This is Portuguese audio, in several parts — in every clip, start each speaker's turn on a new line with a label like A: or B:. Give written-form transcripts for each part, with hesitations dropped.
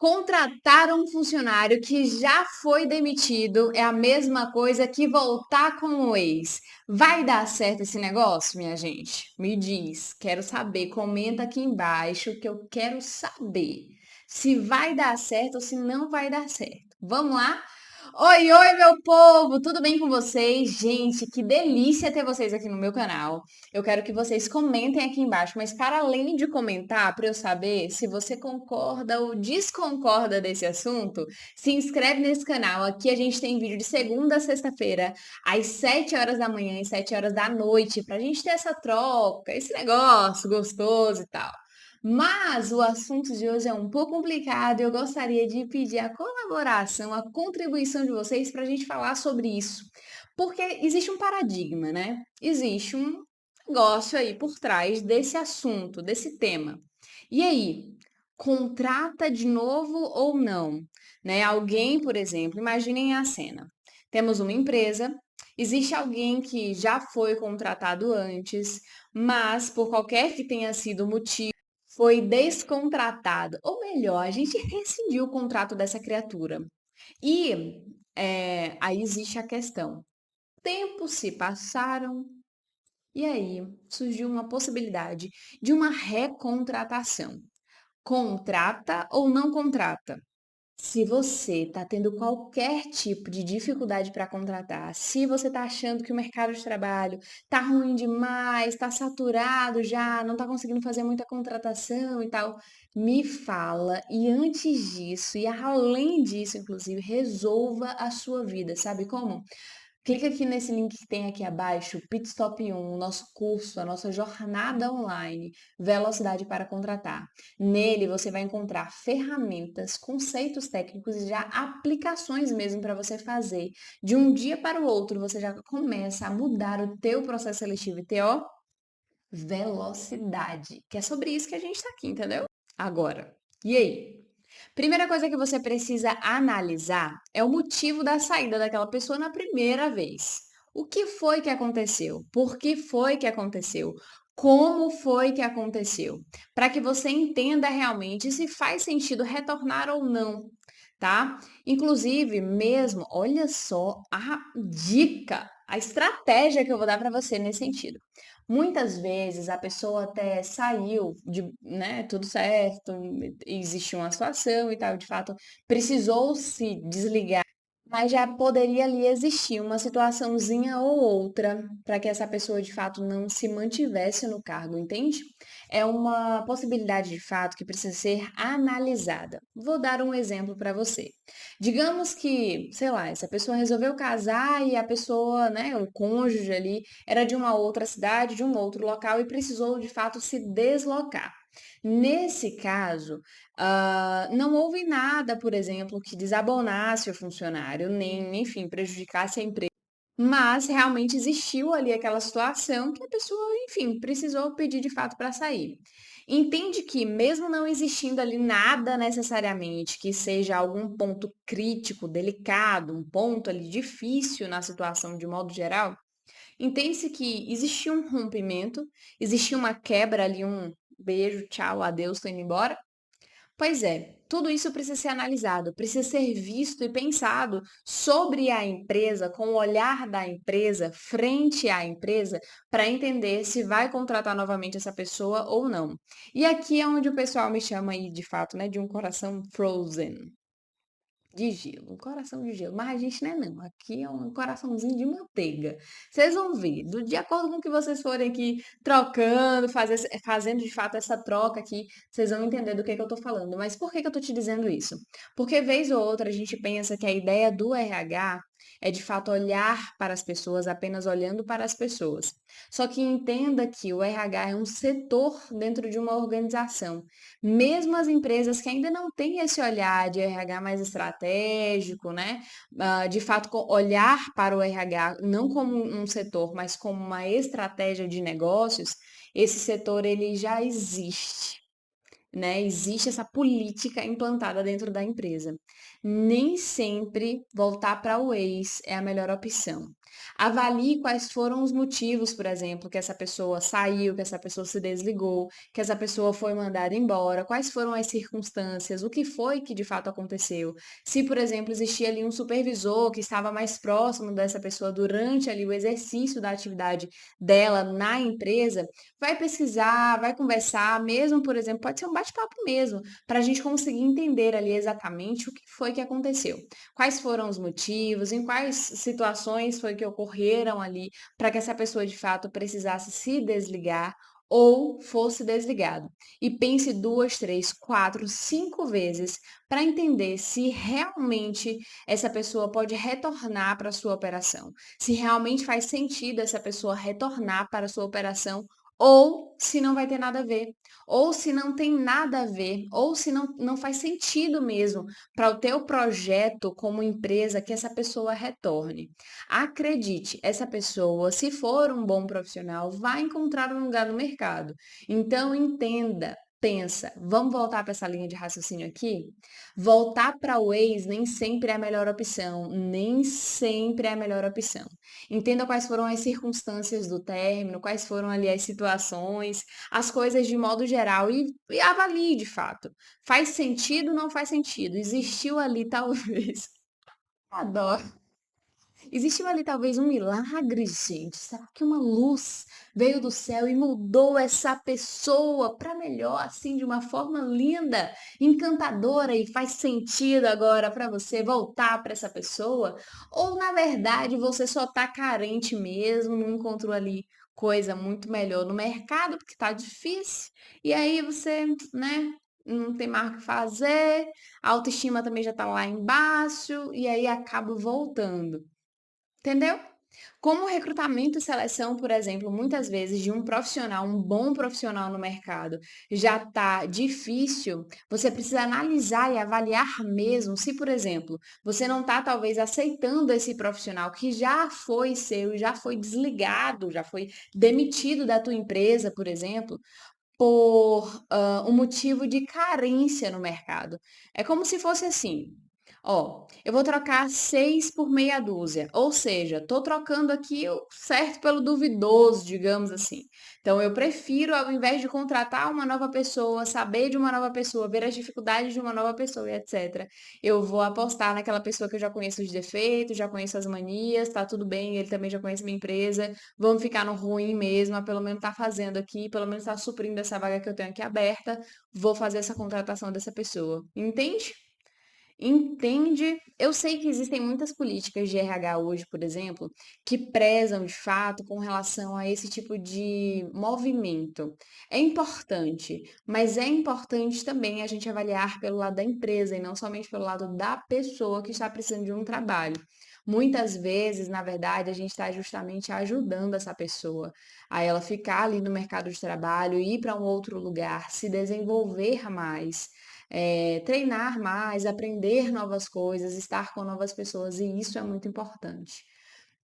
A: Contratar um funcionário que já foi demitido é a mesma coisa que voltar com o ex. Vai dar certo esse negócio, minha gente? Me diz, quero saber. Comenta aqui embaixo que eu quero saber se vai dar certo ou se não vai dar certo. Vamos lá? Oi, oi, meu povo! Tudo bem com vocês? Gente, que delícia ter vocês aqui no meu canal. Eu quero que vocês comentem aqui embaixo, mas para além de comentar, para eu saber se você concorda ou desconcorda desse assunto, se inscreve nesse canal. Aqui a gente tem vídeo de segunda a sexta-feira, às 7 horas da manhã e 7 horas da noite, para a gente ter essa troca, esse negócio gostoso e tal. Mas o assunto de hoje é um pouco complicado e eu gostaria de pedir a colaboração, a contribuição de vocês para a gente falar sobre isso. Porque existe um paradigma, né? Existe um negócio aí por trás desse assunto, desse tema. E aí, contrata de novo ou não? Né? Alguém, por exemplo, imaginem a cena. Temos uma empresa, existe alguém que já foi contratado antes, mas por qualquer que tenha sido o motivo, foi descontratado. Ou melhor, a gente rescindiu o contrato dessa criatura. E aí existe a questão. Tempos se passaram, e aí surgiu uma possibilidade de uma recontratação. Contrata ou não contrata? Se você está tendo qualquer tipo de dificuldade para contratar, se você está achando que o mercado de trabalho está ruim demais, está saturado já, não está conseguindo fazer muita contratação e tal, me fala. E antes disso, e além disso, inclusive, resolva a sua vida. Sabe como? Clica aqui nesse link que tem aqui abaixo, Pitstop 1, o nosso curso, a nossa jornada online, Velocidade para Contratar. Nele você vai encontrar ferramentas, conceitos técnicos e já aplicações mesmo para você fazer. De um dia para o outro, você já começa a mudar o teu processo seletivo e ter, ó, velocidade. Que é sobre isso que a gente está aqui, entendeu? Agora, e aí? Primeira coisa que você precisa analisar é o motivo da saída daquela pessoa na primeira vez. O que foi que aconteceu? Por que foi que aconteceu? Como foi que aconteceu? Para que você entenda realmente se faz sentido retornar ou não, tá? Inclusive, mesmo, olha só a dica, a estratégia que eu vou dar para você nesse sentido. Muitas vezes a pessoa até saiu de, né, tudo certo, existiu uma situação e tal, de fato, precisou se desligar, mas já poderia ali existir uma situaçãozinha ou outra para que essa pessoa de fato não se mantivesse no cargo, entende? É uma possibilidade de fato que precisa ser analisada. Vou dar um exemplo para você. Digamos que, sei lá, essa pessoa resolveu casar e a pessoa, né, o cônjuge ali, era de uma outra cidade, de um outro local e precisou de fato se deslocar. Nesse caso, não houve nada, por exemplo, que desabonasse o funcionário, nem, enfim, prejudicasse a empresa. Mas realmente existiu ali aquela situação que a pessoa, enfim, precisou pedir de fato para sair. Entende que, mesmo não existindo ali nada necessariamente que seja algum ponto crítico, delicado, um ponto ali difícil na situação de modo geral, entende-se que existiu um rompimento, existiu uma quebra ali, um beijo, tchau, adeus, tô indo embora. Pois é, tudo isso precisa ser analisado, precisa ser visto e pensado sobre a empresa, com o olhar da empresa, frente à empresa, para entender se vai contratar novamente essa pessoa ou não. E aqui é onde o pessoal me chama aí, de fato, né, de um coração frozen. De gelo, um coração de gelo. Mas a gente não é não, aqui é um coraçãozinho de manteiga. Vocês vão ver, de acordo com o que vocês forem aqui trocando, fazendo de fato essa troca aqui, vocês vão entender do que eu tô falando. Mas por que que eu tô te dizendo isso? Porque vez ou outra a gente pensa que a ideia do RH é de fato olhar para as pessoas, apenas olhando para as pessoas. Só que entenda que o RH é um setor dentro de uma organização. Mesmo as empresas que ainda não têm esse olhar de RH mais estratégico, né? De fato, olhar para o RH não como um setor, mas como uma estratégia de negócios, esse setor ele já existe, né? Existe essa política implantada dentro da empresa. Nem sempre voltar para o ex é a melhor opção. Avalie quais foram os motivos, por exemplo, que essa pessoa saiu, que essa pessoa se desligou, que essa pessoa foi mandada embora, quais foram as circunstâncias, o que foi que de fato aconteceu. Se, por exemplo, existia ali um supervisor que estava mais próximo dessa pessoa durante ali o exercício da atividade dela na empresa, vai pesquisar, vai conversar, mesmo, por exemplo, pode ser um bate-papo mesmo, para a gente conseguir entender ali exatamente o que foi que aconteceu. Quais foram os motivos, em quais situações foi que ocorreram ali para que essa pessoa de fato precisasse se desligar ou fosse desligado. E pense 2, 3, 4, 5 vezes para entender se realmente essa pessoa pode retornar para a sua operação, se realmente faz sentido essa pessoa retornar para a sua operação ou se não vai ter nada a ver, ou se não tem nada a ver, ou se não faz sentido mesmo para o teu projeto como empresa que essa pessoa retorne. Acredite, essa pessoa, se for um bom profissional, vai encontrar um lugar no mercado. Então entenda, pensa, vamos voltar para essa linha de raciocínio aqui? Voltar para o ex nem sempre é a melhor opção, nem sempre é a melhor opção. Entenda quais foram as circunstâncias do término, quais foram ali as situações, as coisas de modo geral e avalie de fato. Faz sentido, ou não faz sentido? Existiu ali talvez adoro. Existiu ali talvez um milagre, gente. Será que uma luz veio do céu e mudou essa pessoa para melhor, assim, de uma forma linda, encantadora e faz sentido agora para você voltar para essa pessoa? Ou na verdade você só tá carente mesmo, não encontrou ali coisa muito melhor no mercado porque tá difícil? E aí você, né, não tem mais o que fazer, a autoestima também já tá lá embaixo e aí acaba voltando. Entendeu? Como recrutamento e seleção, por exemplo, muitas vezes de um profissional, um bom profissional no mercado, já está difícil, você precisa analisar e avaliar mesmo se, por exemplo, você não está talvez aceitando esse profissional que já foi seu, já foi desligado, já foi demitido da tua empresa, por exemplo, por um motivo de carência no mercado. É como se fosse assim: ó, eu vou trocar 6 por meia dúzia, ou seja, estou trocando aqui o certo pelo duvidoso, digamos assim. Então, eu prefiro, ao invés de contratar uma nova pessoa, saber de uma nova pessoa, ver as dificuldades de uma nova pessoa e etc., eu vou apostar naquela pessoa que eu já conheço os defeitos, já conheço as manias, tá tudo bem, ele também já conhece minha empresa, vamos ficar no ruim mesmo, pelo menos tá fazendo aqui, pelo menos tá suprindo essa vaga que eu tenho aqui aberta, vou fazer essa contratação dessa pessoa. Entende? Entende? Eu sei que existem muitas políticas de RH hoje, por exemplo, que prezam de fato com relação a esse tipo de movimento. É importante, mas é importante também a gente avaliar pelo lado da empresa e não somente pelo lado da pessoa que está precisando de um trabalho. Muitas vezes, na verdade, a gente está justamente ajudando essa pessoa a ela ficar ali no mercado de trabalho, ir para um outro lugar, se desenvolver mais, treinar mais, aprender novas coisas, estar com novas pessoas, e isso é muito importante.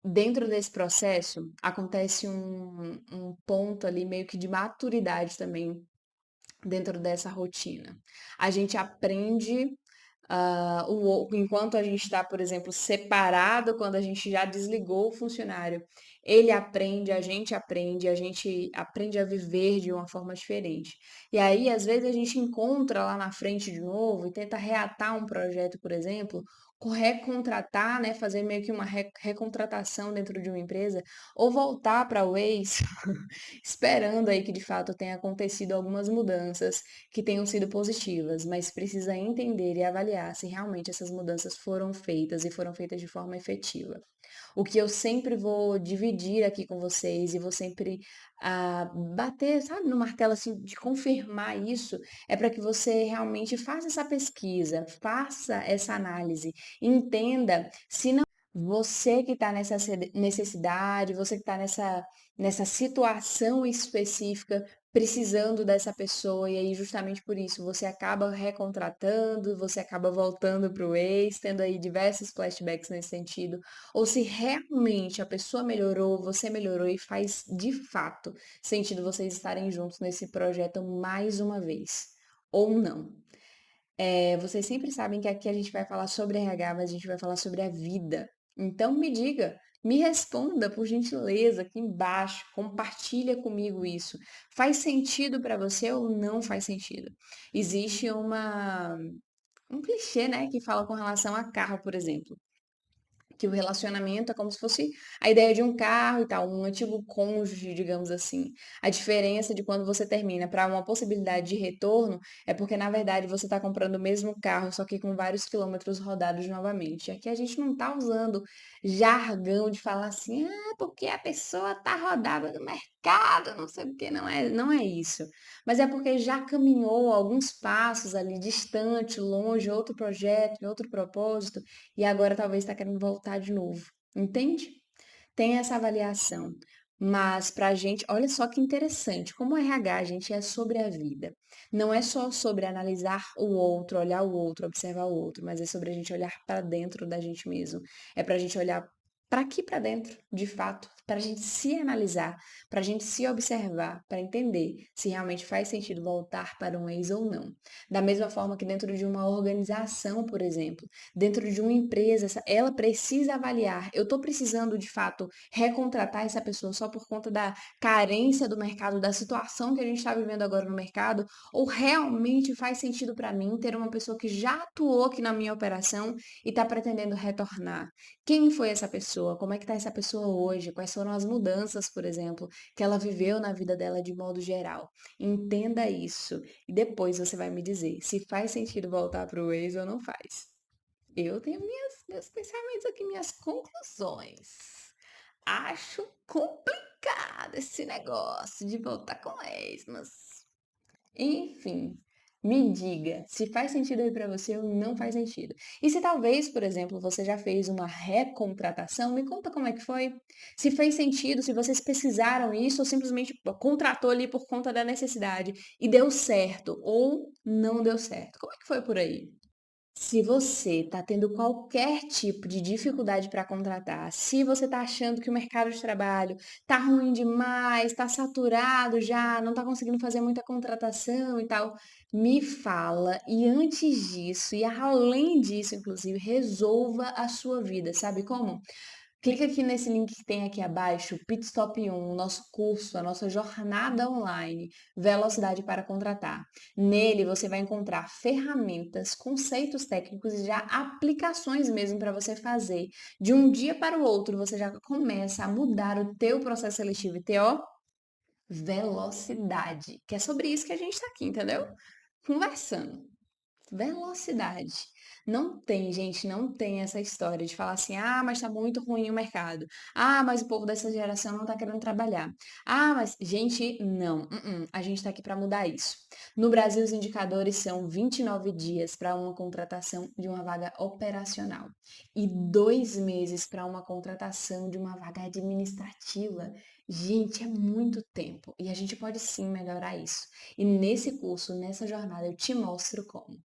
A: Dentro desse processo, acontece um ponto ali meio que de maturidade também dentro dessa rotina. A gente aprende enquanto a gente está, por exemplo, separado, quando a gente já desligou o funcionário, ele aprende, a gente aprende a viver de uma forma diferente. E aí, às vezes, a gente encontra lá na frente de novo e tenta reatar um projeto, por exemplo, recontratar, né, fazer meio que uma recontratação dentro de uma empresa, ou voltar para o ex, esperando aí que de fato tenha acontecido algumas mudanças que tenham sido positivas, mas precisa entender e avaliar se realmente essas mudanças foram feitas e foram feitas de forma efetiva. O que eu sempre vou dividir aqui com vocês e vou sempre bater, sabe, no martelo assim, de confirmar isso, é para que você realmente faça essa pesquisa, faça essa análise, entenda se não você que está nessa necessidade, você que está nessa situação específica, precisando dessa pessoa, e aí justamente por isso você acaba recontratando, você acaba voltando para o ex, tendo aí diversos flashbacks nesse sentido, ou se realmente a pessoa melhorou, você melhorou e faz de fato sentido vocês estarem juntos nesse projeto mais uma vez, ou não. Vocês sempre sabem que aqui a gente vai falar sobre RH, mas a gente vai falar sobre a vida. Então me diga, Me responda, por gentileza, aqui embaixo, compartilha comigo isso. Faz sentido para você ou não faz sentido? Existe um clichê, né, que fala com relação a carro, por exemplo. Que o relacionamento é como se fosse a ideia de um carro e tal, um antigo cônjuge, digamos assim. A diferença de quando você termina para uma possibilidade de retorno é porque, na verdade, você está comprando o mesmo carro, só que com vários quilômetros rodados novamente. Aqui a gente não está usando jargão de falar assim, ah, porque a pessoa tá rodada no mercado, não sei o quê. Não é isso. Mas é porque já caminhou alguns passos ali distante, longe, outro projeto, outro propósito e agora talvez está querendo voltar de novo, entende? Tem essa avaliação. Mas para a gente, olha só que interessante, como o RH, a gente é sobre a vida. Não é só sobre analisar o outro, olhar o outro, observar o outro, mas é sobre a gente olhar para dentro da gente mesmo. É para a gente olhar para aqui para dentro, de fato, para a gente se analisar, para a gente se observar, para entender se realmente faz sentido voltar para um ex ou não. Da mesma forma que dentro de uma organização, por exemplo, dentro de uma empresa, ela precisa avaliar. Eu estou precisando, de fato, recontratar essa pessoa só por conta da carência do mercado, da situação que a gente está vivendo agora no mercado, ou realmente faz sentido para mim ter uma pessoa que já atuou aqui na minha operação e está pretendendo retornar? Quem foi essa pessoa? Como é que está essa pessoa hoje? Quais foram as mudanças, por exemplo, que ela viveu na vida dela de modo geral? Entenda isso e depois você vai me dizer se faz sentido voltar para o ex ou não faz. Eu tenho meus pensamentos aqui, minhas conclusões. Acho complicado esse negócio de voltar com ex, mas enfim, me diga se faz sentido aí pra você ou não faz sentido. E se talvez, por exemplo, você já fez uma recontratação, me conta como é que foi. Se fez sentido, se vocês precisaram isso ou simplesmente contratou ali por conta da necessidade e deu certo ou não deu certo. Como é que foi por aí? Se você está tendo qualquer tipo de dificuldade para contratar, se você está achando que o mercado de trabalho está ruim demais, está saturado já, não está conseguindo fazer muita contratação e tal, me fala. E antes disso, e além disso, inclusive, resolva a sua vida. Sabe como? Clica aqui nesse link que tem aqui abaixo, Pitstop 1, o nosso curso, a nossa jornada online, Velocidade para Contratar. Nele você vai encontrar ferramentas, conceitos técnicos e já aplicações mesmo para você fazer. De um dia para o outro, você já começa a mudar o teu processo seletivo e ter, ó, velocidade. Que é sobre isso que a gente está aqui, entendeu? Conversando. Velocidade. Não tem, gente, não tem essa história de falar assim: "Ah, mas tá muito ruim o mercado. Ah, mas o povo dessa geração não tá querendo trabalhar. Ah, mas" gente, não, a gente tá aqui para mudar isso. No Brasil, os indicadores são 29 dias para uma contratação de uma vaga operacional e 2 meses para uma contratação de uma vaga administrativa. Gente, é muito tempo e a gente pode sim melhorar isso. E nesse curso, nessa jornada, eu te mostro como.